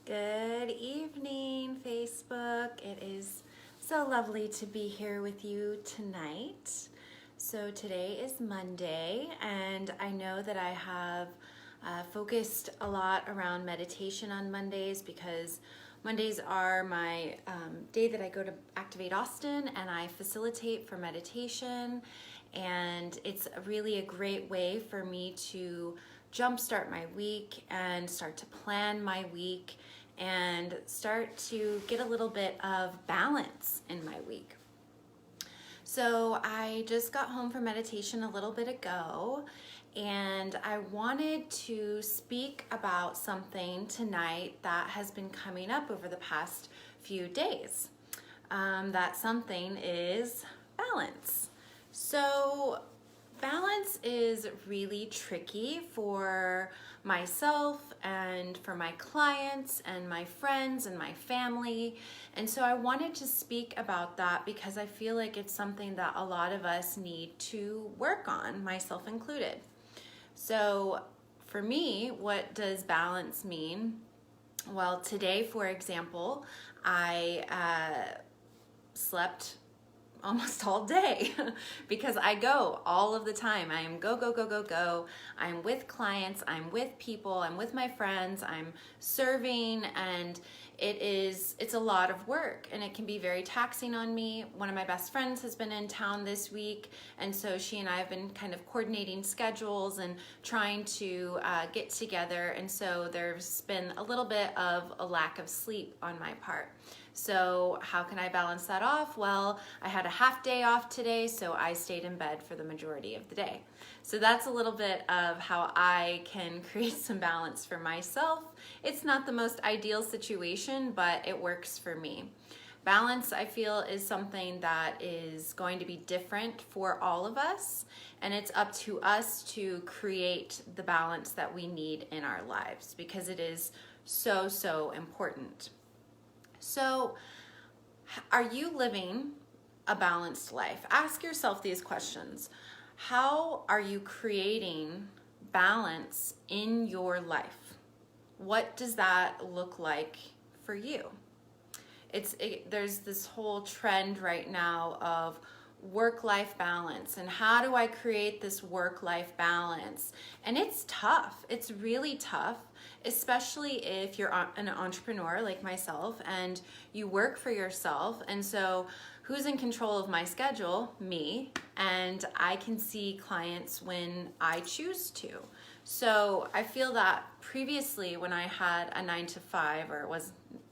Good evening, Facebook. It is so lovely to be here with you tonight. So today is Monday, and I know that I have focused a lot around meditation on Mondays because Mondays are my day that I go to Activate Austin and I facilitate for meditation, and it's really a great way for me to jumpstart my week and start to plan my week and start to get a little bit of balance in my week. So I just got home from meditation a little bit ago, and I wanted to speak about something tonight that has been coming up over the past few days. That something is balance. So balance is really tricky for myself and for my clients and my friends and my family. And so I wanted to speak about that because I feel like it's something that a lot of us need to work on, myself included. So for me, what does balance mean? Well, today, for example, I slept almost all day because I go all of the time. I am go, go, go, go, go. I'm with clients, I'm with people, I'm with my friends, I'm serving, and it's a lot of work and it can be very taxing on me. One of my best friends has been in town this week, and so she and I have been kind of coordinating schedules and trying to get together, and so there's been a little bit of a lack of sleep on my part. So how can I balance that off? Well, I had a half day off today, so I stayed in bed for the majority of the day. So that's a little bit of how I can create some balance for myself. It's not the most ideal situation, but it works for me. Balance, I feel, is something that is going to be different for all of us, and it's up to us to create the balance that we need in our lives because it is so, so important. So, are you living a balanced life? Ask yourself these questions. How are you creating balance in your life? What does that look like for you? There's this whole trend right now of work-life balance, and how do I create this work-life balance? And it's tough. It's really tough, especially if you're an entrepreneur like myself and you work for yourself. And so who's in control of my schedule? Me. And I can see clients when I choose to. So I feel that previously when I had a 9 to 5, or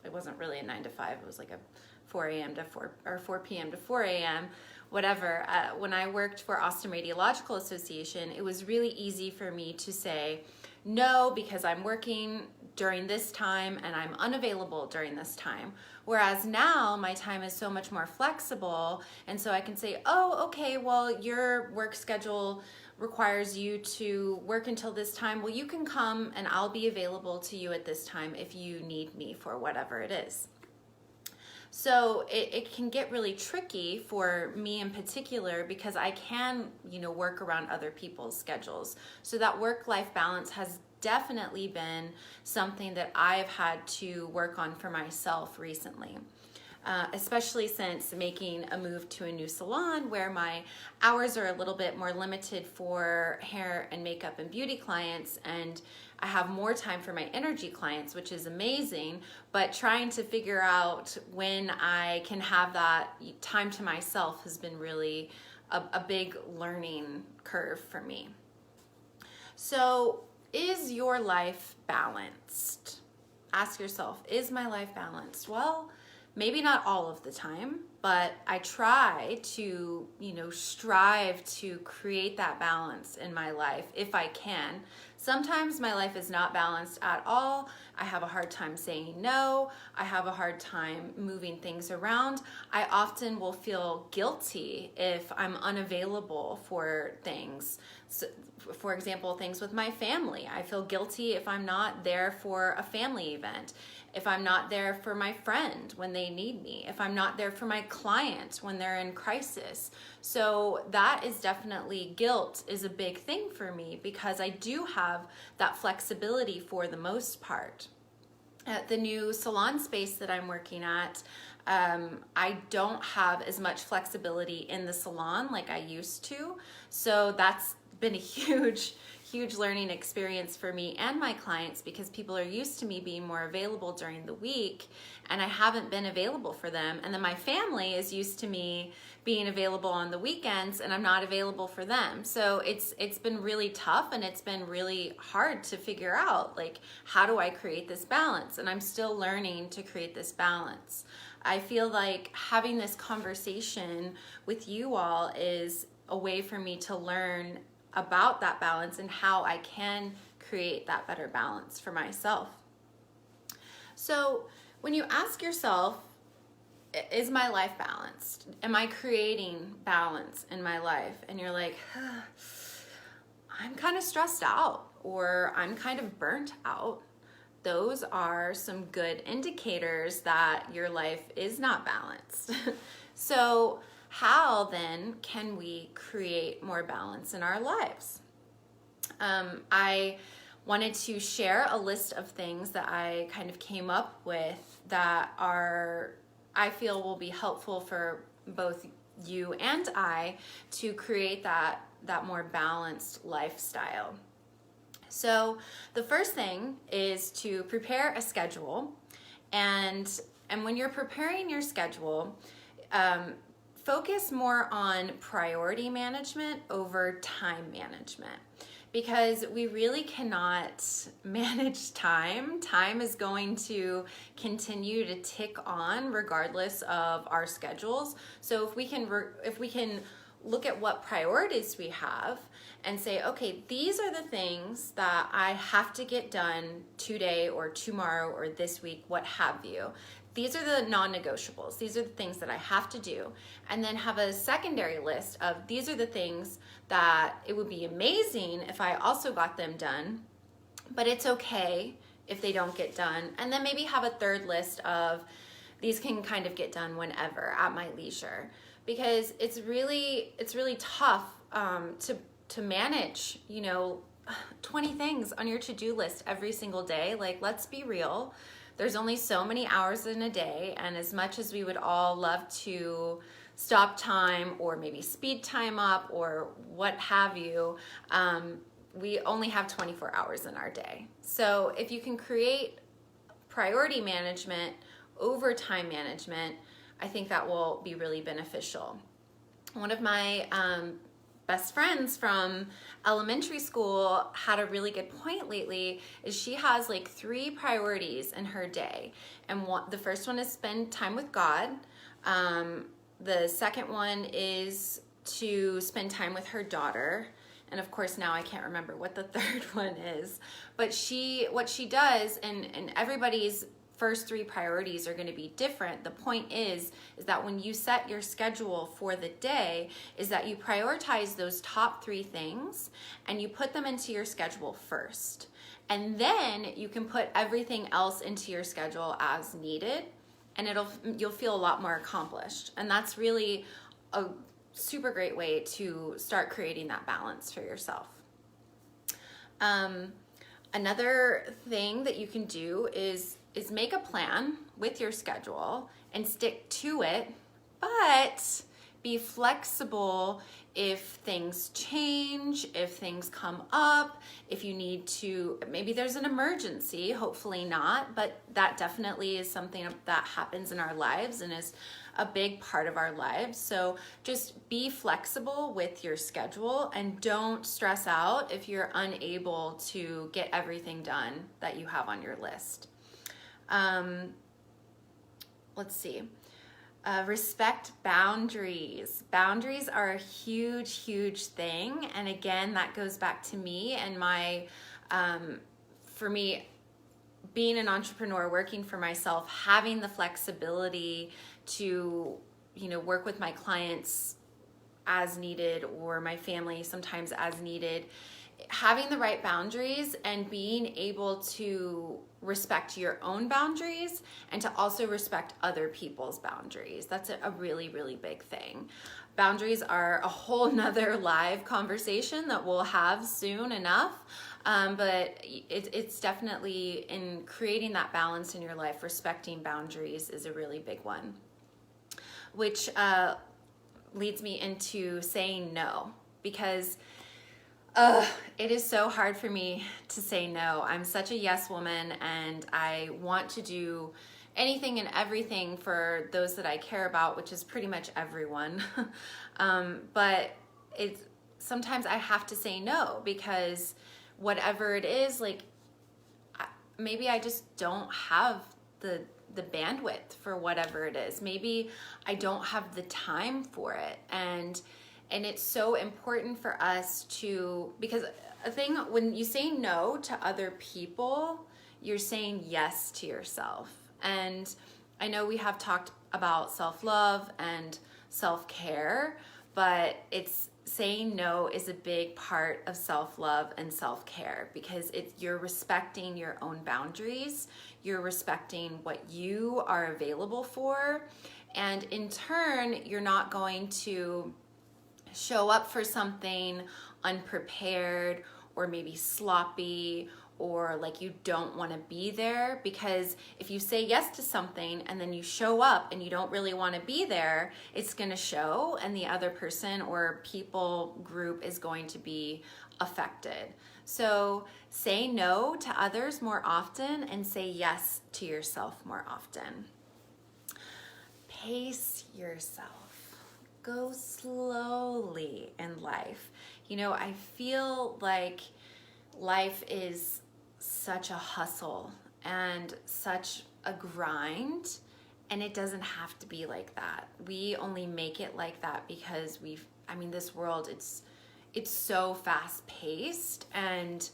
it wasn't really a 9 to 5, it was like a 4 a.m. to 4 or 4 p.m. to 4 a.m. whatever. When I worked for Austin Radiological Association, it was really easy for me to say no because I'm working during this time and I'm unavailable during this time. Whereas now my time is so much more flexible, and so I can say, oh, okay, well, your work schedule requires you to work until this time. Well, you can come and I'll be available to you at this time if you need me for whatever it is. So it can get really tricky for me in particular because I can, work around other people's schedules. So that work-life balance has definitely been something that I've had to work on for myself recently. Especially since making a move to a new salon where my hours are a little bit more limited for hair and makeup and beauty clients, and I have more time for my energy clients, which is amazing, but trying to figure out when I can have that time to myself has been really a big learning curve for me. So, is your life balanced? Ask yourself, is my life balanced? Well, maybe not all of the time, but I try to, strive to create that balance in my life if I can. Sometimes my life is not balanced at all. I have a hard time saying no. I have a hard time moving things around. I often will feel guilty if I'm unavailable for things. So, for example, things with my family. I feel guilty if I'm not there for a family event, if I'm not there for my friend when they need me, if I'm not there for my client when they're in crisis. So that is definitely, guilt is a big thing for me because I do have that flexibility for the most part. At the new salon space that I'm working at, I don't have as much flexibility in the salon like I used to. So that's been a huge learning experience for me and my clients, because people are used to me being more available during the week and I haven't been available for them. And then my family is used to me being available on the weekends and I'm not available for them. So it's been really tough, and it's been really hard to figure out, like, how do I create this balance? And I'm still learning to create this balance. I feel like having this conversation with you all is a way for me to learn about that balance and how I can create that better balance for myself. So when you ask yourself, is my life balanced? Am I creating balance in my life? And you're like, I'm kind of stressed out, or I'm kind of burnt out. Those are some good indicators that your life is not balanced. So how then can we create more balance in our lives? I wanted to share a list of things that I kind of came up with that I feel will be helpful for both you and I to create that more balanced lifestyle. So the first thing is to prepare a schedule, and when you're preparing your schedule, focus more on priority management over time management, because we really cannot manage time. Time is going to continue to tick on regardless of our schedules. So if we can look at what priorities we have and say, okay, these are the things that I have to get done today or tomorrow or this week, what have you. These are the non-negotiables. These are the things that I have to do. And then have a secondary list of these are the things that it would be amazing if I also got them done, but it's okay if they don't get done. And then maybe have a third list of these can kind of get done whenever at my leisure, because it's really tough to manage, 20 things on your to-do list every single day. Like, let's be real. There's only so many hours in a day, and as much as we would all love to stop time or maybe speed time up or what have you, we only have 24 hours in our day. So if you can create priority management over time management, I think that will be really beneficial. One of my best friends from elementary school had a really good point lately. Is she has like 3 priorities in her day, and the first one is spend time with God. The second one is to spend time with her daughter, and of course now I can't remember what the third one is. But what she does, and everybody's first 3 priorities are going to be different. The point is that when you set your schedule for the day, is that you prioritize those top 3 things and you put them into your schedule first. And then you can put everything else into your schedule as needed, and you'll feel a lot more accomplished. And that's really a super great way to start creating that balance for yourself. Another thing that you can do is make a plan with your schedule and stick to it, but be flexible if things change, if things come up, if you need to, maybe there's an emergency, hopefully not, but that definitely is something that happens in our lives and is a big part of our lives. So just be flexible with your schedule and don't stress out if you're unable to get everything done that you have on your list. Let's see. Respect boundaries. Boundaries are a huge thing. And again, that goes back to me and for me, being an entrepreneur, working for myself, having the flexibility to, work with my clients as needed, or my family sometimes as needed. Having the right boundaries and being able to respect your own boundaries and to also respect other people's boundaries. That's a really big thing. Boundaries are a whole nother live conversation that we'll have soon enough. But it's definitely in creating that balance in your life. Respecting boundaries is a really big one, which leads me into saying no, because it is so hard for me to say no. I'm such a yes woman, and I want to do anything and everything for those that I care about, which is pretty much everyone. But it's sometimes I have to say no, because whatever it is, like maybe I just don't have the bandwidth for whatever it is. Maybe I don't have the time for it. And it's so important for us to, because a thing, when you say no to other people, you're saying yes to yourself. And I know we have talked about self-love and self-care, but it's saying no is a big part of self-love and self-care, because you're respecting your own boundaries, you're respecting what you are available for, and in turn, you're not going to show up for something unprepared or maybe sloppy, or like you don't want to be there. Because if you say yes to something and then you show up and you don't really want to be there, it's going to show, and the other person or people group is going to be affected. So say no to others more often and say yes to yourself more often. Pace yourself. Go slowly in life. You know, I feel like life is such a hustle and such a grind, and it doesn't have to be like that. We only make it like that because this world, it's so fast paced, and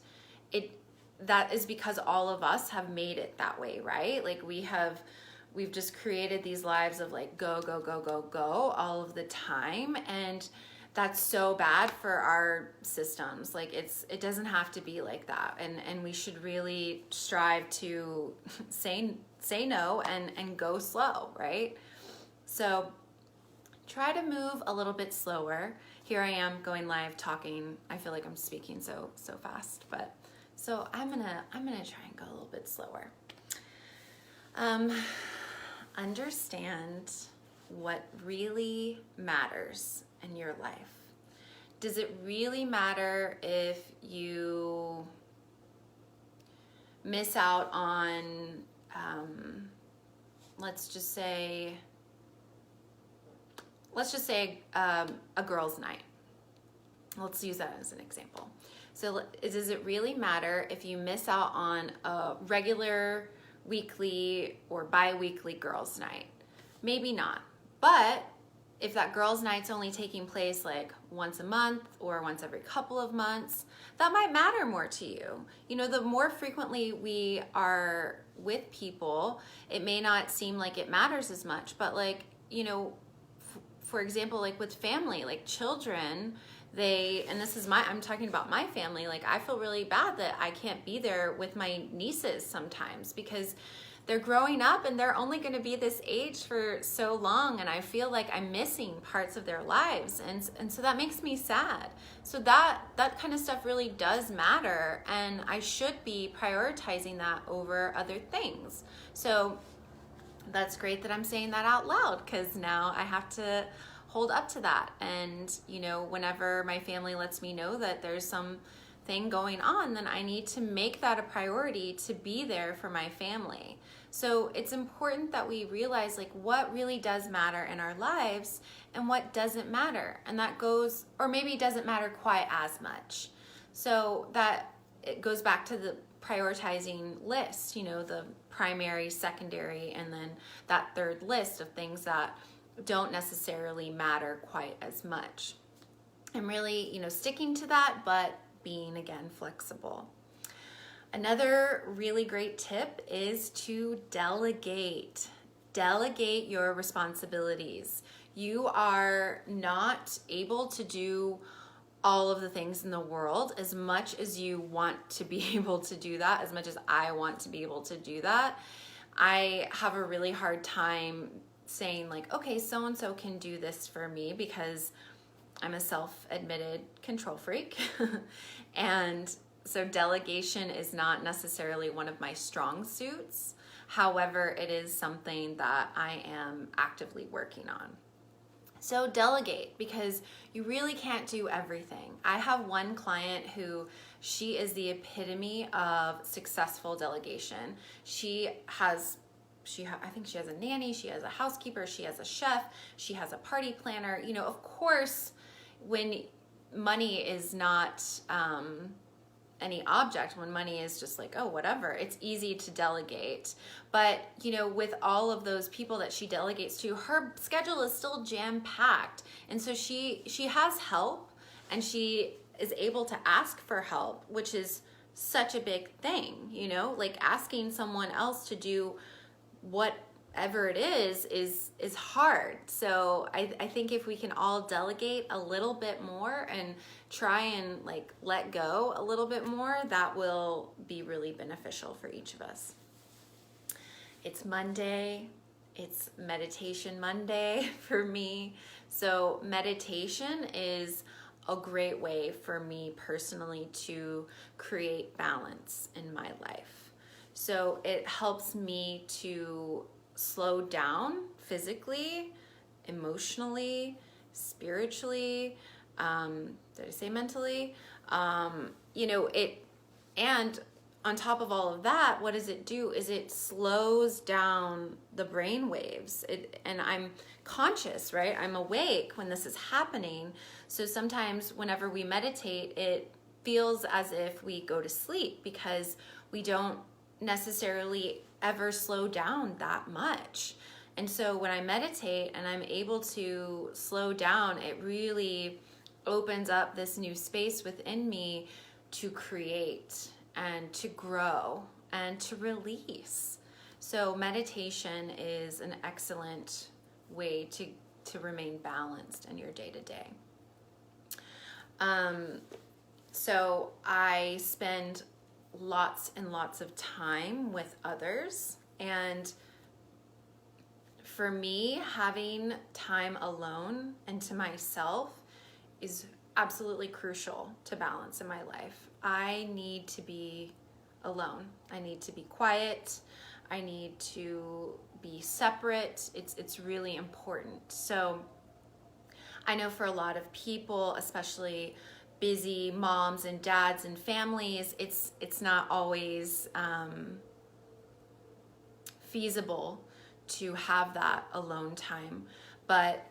that is because all of us have made it that way, right? Like we've just created these lives of like go, go, go, go, go all of the time, and that's so bad for our systems. Like it doesn't have to be like that, and we should really strive to say no and go slow, right? So try to move a little bit slower. Here I am going live talking. I feel like I'm speaking so fast, but so I'm gonna try and go a little bit slower. Understand what really matters in your life. Does it really matter if you miss out on, let's just say a girls' night? Let's use that as an example. So does it really matter if you miss out on a regular weekly or bi-weekly girls' night? Maybe not. But if that girls' night's only taking place like once a month or once every couple of months, that might matter more to you. You know, the more frequently we are with people, it may not seem like it matters as much, but like, you know, for example, like with family, like children, and this is I'm talking about my family, like I feel really bad that I can't be there with my nieces sometimes, because they're growing up and they're only going to be this age for so long, and I feel like I'm missing parts of their lives, and so that makes me sad. So that kind of stuff really does matter, and I should be prioritizing that over other things. So that's great that I'm saying that out loud, because now I have to hold up to that. And you know, whenever my family lets me know that there's something going on, then I need to make that a priority to be there for my family. So it's important that we realize like what really does matter in our lives and what doesn't matter, and that goes, or maybe doesn't matter quite as much. So that it goes back to the prioritizing list, you know, the primary, secondary, and then that third list of things that don't necessarily matter quite as much. I'm really, you know, sticking to that, but being, again, flexible. Another really great tip is to delegate. Delegate your responsibilities. You are not able to do all of the things in the world as much as you want to be able to do that, as much as I want to be able to do that. I have a really hard time saying like, okay, so-and-so can do this for me, because I'm a self-admitted control freak. And So delegation is not necessarily one of my strong suits. However, it is something that I am actively working on. So delegate, because you really can't do everything. I have one client who, she is the epitome of successful delegation. I think she has a nanny, she has a housekeeper, she has a chef, she has a party planner. You know, of course, when money is not any object, when money is just like, oh, whatever, it's easy to delegate. But, you know, with all of those people that she delegates to, her schedule is still jam-packed. And so she has help, and she is able to ask for help, which is such a big thing, you know, like asking someone else to do whatever it is hard. So I think if we can all delegate a little bit more and try and like let go a little bit more, that will be really beneficial for each of us. It's Monday. It's Meditation Monday for me. So meditation is a great way for me personally to create balance in my life. So it helps me to slow down physically, emotionally, spiritually, did I say mentally? You know, and on top of all of that, what does it do is it slows down the brain waves. And I'm conscious, right? I'm awake when this is happening. So sometimes whenever we meditate, it feels as if we go to sleep because we don't necessarily ever slow down that much. And so when I meditate and I'm able to slow down, it really opens up this new space within me to create and to grow and to release. So meditation is an excellent way to remain balanced in your day-to-day. So I spend lots and lots of time with others, and for me, having time alone and to myself is absolutely crucial to balance in my life. I need to be alone. I need to be quiet. I need to be separate. It's really important. So I know for a lot of people, especially busy moms and dads and families, it's not always feasible to have that alone time. But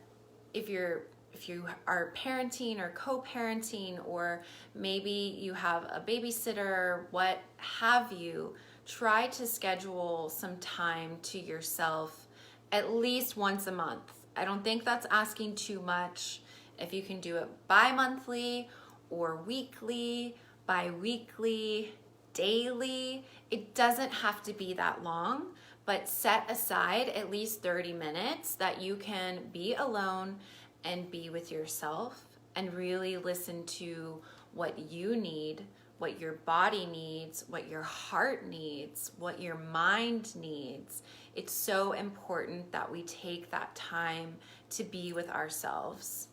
if you are parenting or co-parenting, or maybe you have a babysitter, what have you, try to schedule some time to yourself at least once a month. I don't think that's asking too much. If you can do it bi-monthly or weekly, bi-weekly, daily, it doesn't have to be that long, but set aside at least 30 minutes that you can be alone and be with yourself and really listen to what you need, what your body needs, what your heart needs, what your mind needs. It's so important that we take that time to be with ourselves.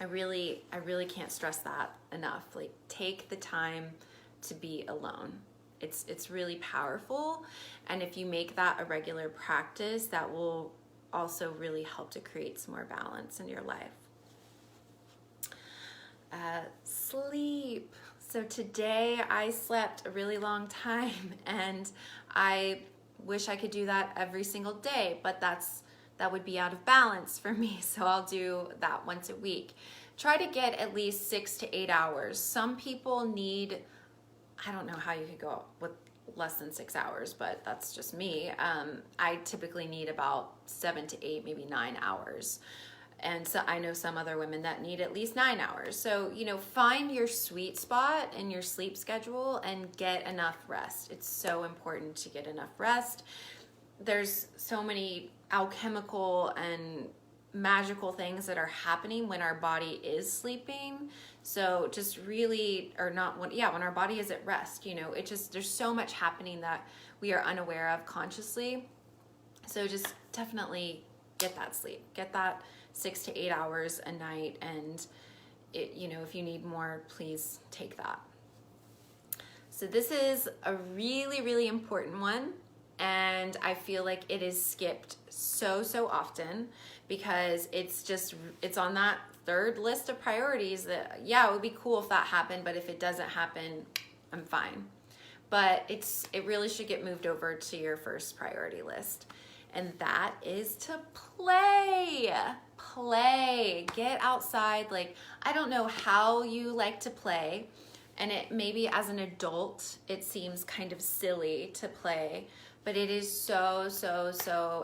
I really can't stress that enough. Like, take the time to be alone. It's really powerful. And if you make that a regular practice, that will also really help to create some more balance in your life. Sleep. So today I slept a really long time, and I wish I could do that every single day, but that would be out of balance for me. So I'll do that once a week. Try to get at least 6 to 8 hours. Some people need, I don't know how you could go with less than 6 hours, but that's just me. I typically need about 7 to 8, maybe 9 hours. And so I know some other women that need at least 9 hours. So, find your sweet spot in your sleep schedule and get enough rest. It's so important to get enough rest. There's so many alchemical and magical things that are happening when our body is sleeping. So just really, when our body is at rest, there's so much happening that we are unaware of consciously. So just definitely get that sleep, get that 6 to 8 hours a night. And if you need more, please take that. So this is a really, really important one, and I feel like it is skipped so often because it's on that third list of priorities that, yeah, it would be cool if that happened, but if it doesn't happen, I'm fine. But it really should get moved over to your first priority list. And that is to play. Play. Get outside. Like, I don't know how you like to play. And it maybe as an adult, it seems kind of silly to play. But it is so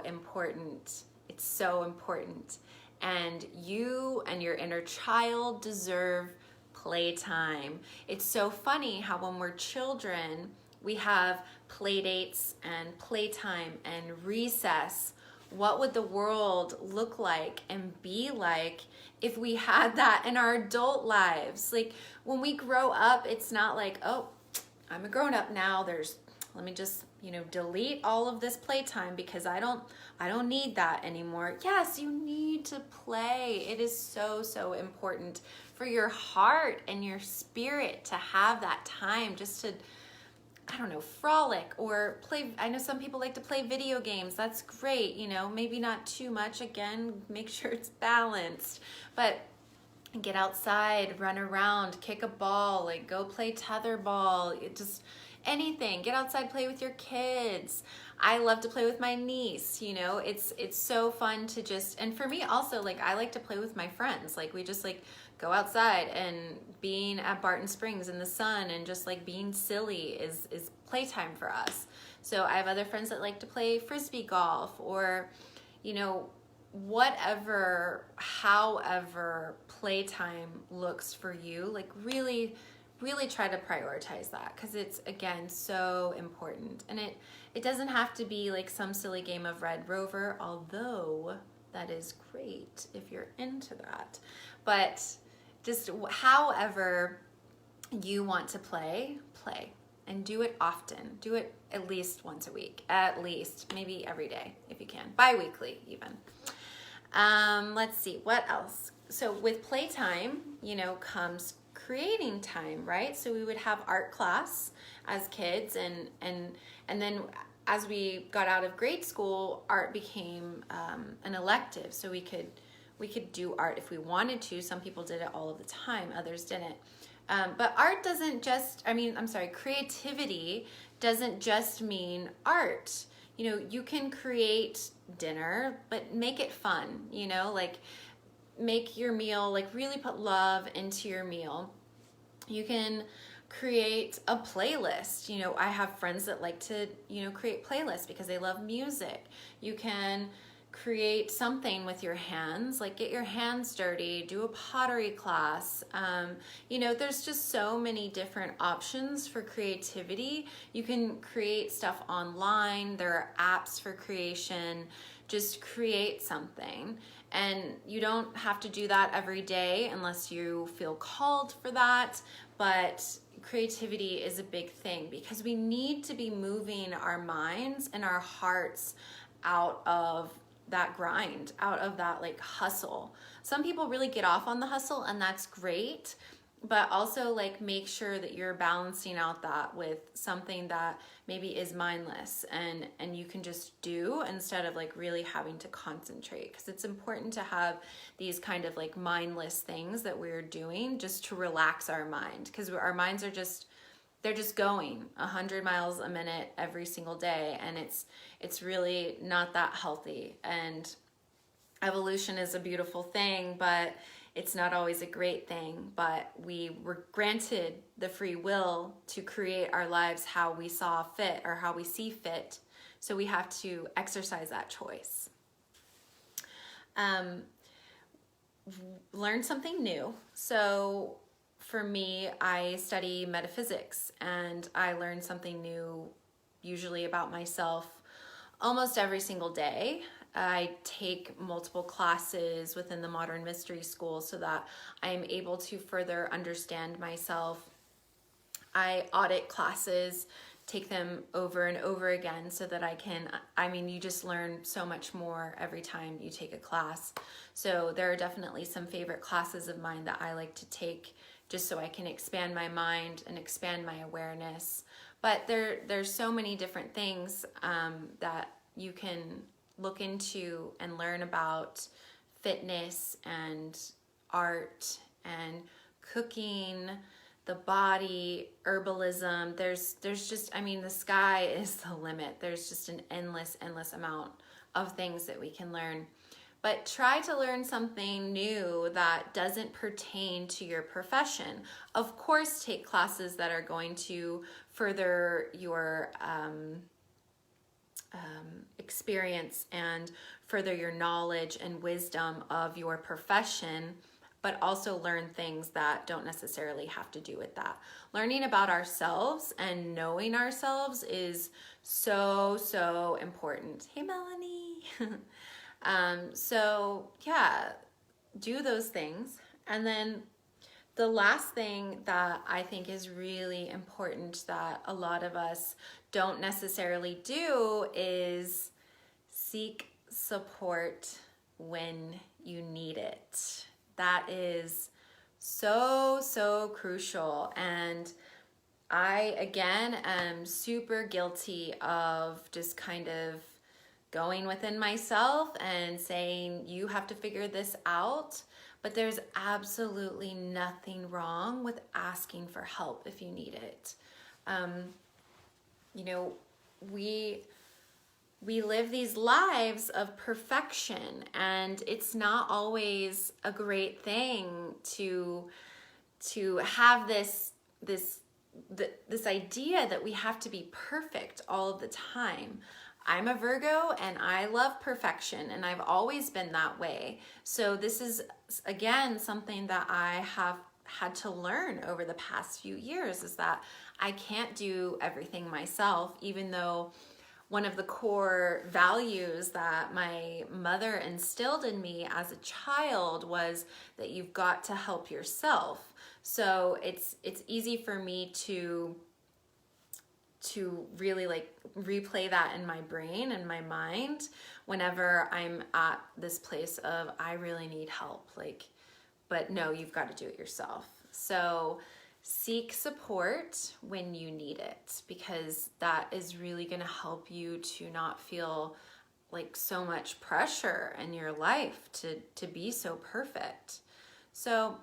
important. It's so important. And you and your inner child deserve playtime. It's so funny how when we're children, we have play dates and playtime and recess. What would the world look like and be like if we had that in our adult lives? Like when we grow up, it's not like, oh, I'm a grown up now. Let me just, delete all of this playtime because I don't need that anymore. Yes, you need to play. It is so important for your heart and your spirit to have that time just to, frolic or play. I know some people like to play video games. That's great. Maybe not too much. Again, make sure it's balanced, but get outside, run around, kick a ball, like go play tetherball. Just anything. Get outside, play with your kids. I love to play with my niece. It's so fun to just, and for me also, like I like to play with my friends. Like we just like go outside, and being at Barton Springs in the sun and just like being silly is playtime for us. So I have other friends that like to play frisbee golf or, however playtime looks for you, like really try to prioritize that because it's, again, so important. And it doesn't have to be like some silly game of Red Rover, although that is great if you're into that. But just however you want to play, and do it often. Do it at least once a week, at least, maybe every day if you can, bi-weekly even. Let's see, what else? So with playtime, comes creating time, right? So we would have art class as kids, and then as we got out of grade school, art became an elective. So we could do art if we wanted to. Some people did it all of the time, others didn't. But art doesn't just, creativity doesn't just mean art. You can create dinner, but make it fun, like make your meal, like really put love into your meal. You can create a playlist. I have friends that like to, create playlists because they love music. You can create something with your hands, like get your hands dirty, do a pottery class. There's just so many different options for creativity. You can create stuff online. There are apps for creation. Just create something. And you don't have to do that every day unless you feel called for that. But creativity is a big thing because we need to be moving our minds and our hearts out of that grind, out of that like hustle. Some people really get off on the hustle, and that's great, but also like make sure that you're balancing out that with something that maybe is mindless and you can just do instead of like really having to concentrate, because it's important to have these kind of like mindless things that we're doing just to relax our mind, because our minds are they're just going 100 miles a minute every single day, and it's really not that healthy. And evolution is a beautiful thing, but it's not always a great thing. But we were granted the free will to create our lives how we saw fit or how we see fit. So we have to exercise that choice. Learn something new. So for me, I study metaphysics, and I learn something new usually about myself almost every single day. I take multiple classes within the Modern Mystery School so that I am able to further understand myself. I audit classes, take them over and over again so that you just learn so much more every time you take a class. So there are definitely some favorite classes of mine that I like to take just so I can expand my mind and expand my awareness. But there's so many different things that you can look into and learn about fitness and art and cooking, the body, herbalism. There's just, I mean, the sky is the limit. There's just an endless amount of things that we can learn. But try to learn something new that doesn't pertain to your profession. Of course, take classes that are going to further your experience and further your knowledge and wisdom of your profession, but also learn things that don't necessarily have to do with that. Learning about ourselves and knowing ourselves is so important. Hey, Melanie. So yeah, do those things. And then the last thing that I think is really important that a lot of us don't necessarily do is seek support when you need it. That is so crucial. And I, again, am super guilty of just kind of going within myself and saying, you have to figure this out. But there's absolutely nothing wrong with asking for help if you need it. You know, we live these lives of perfection, and it's not always a great thing to have this idea that we have to be perfect all of the time. I'm a Virgo and I love perfection, and I've always been that way. So this is, again, something that I have had to learn over the past few years, is that I can't do everything myself, even though one of the core values that my mother instilled in me as a child was that you've got to help yourself. So it's easy for me to really like replay that in my brain and my mind whenever I'm at this place of I really need help, like, but no, you've got to do it yourself. So seek support when you need it, because that is really going to help you to not feel like so much pressure in your life to be so perfect. So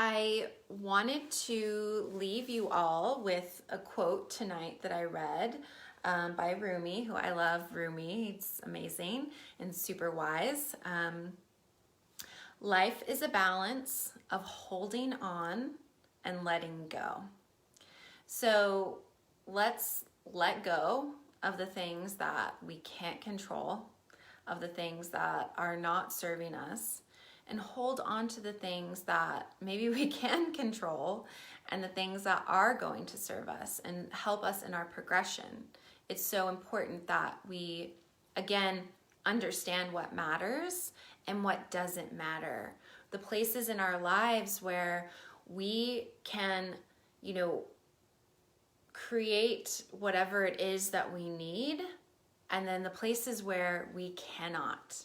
I wanted to leave you all with a quote tonight that I read by Rumi, who I love. Rumi, he's amazing and super wise. Life is a balance of holding on and letting go. So let's let go of the things that we can't control, of the things that are not serving us, and hold on to the things that maybe we can control and the things that are going to serve us and help us in our progression. It's so important that we, again, understand what matters and what doesn't matter. The places in our lives where we can, you know, create whatever it is that we need, and then the places where we cannot,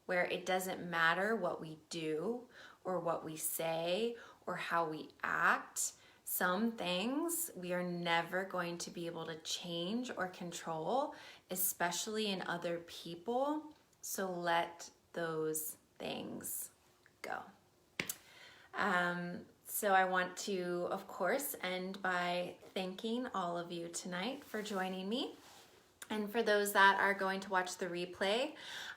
where it doesn't matter what we do or what we say or how we act. Some things we are never going to be able to change or control, especially in other people. So let those things go. So I want to, of course, end by thanking all of you tonight for joining me. And for those that are going to watch the replay,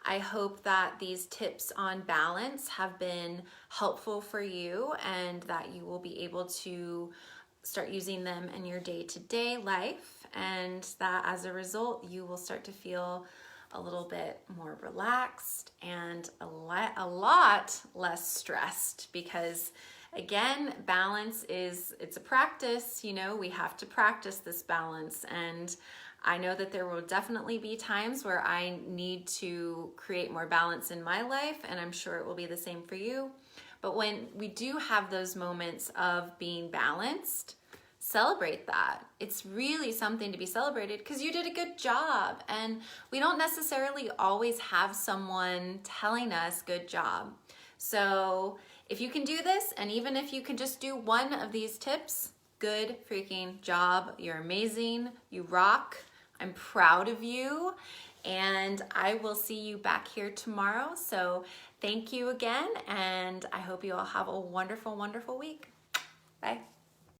I hope that these tips on balance have been helpful for you and that you will be able to start using them in your day-to-day life, and that as a result, you will start to feel a little bit more relaxed and a lot less stressed, because again, balance it's a practice. You know, we have to practice this balance, and I know that there will definitely be times where I need to create more balance in my life, and I'm sure it will be the same for you. But when we do have those moments of being balanced, celebrate that. It's really something to be celebrated because you did a good job, and we don't necessarily always have someone telling us good job. So if you can do this, and even if you can just do one of these tips, good freaking job. You're amazing. You rock. I'm proud of you. And I will see you back here tomorrow. So thank you again. And I hope you all have a wonderful, wonderful week. Bye.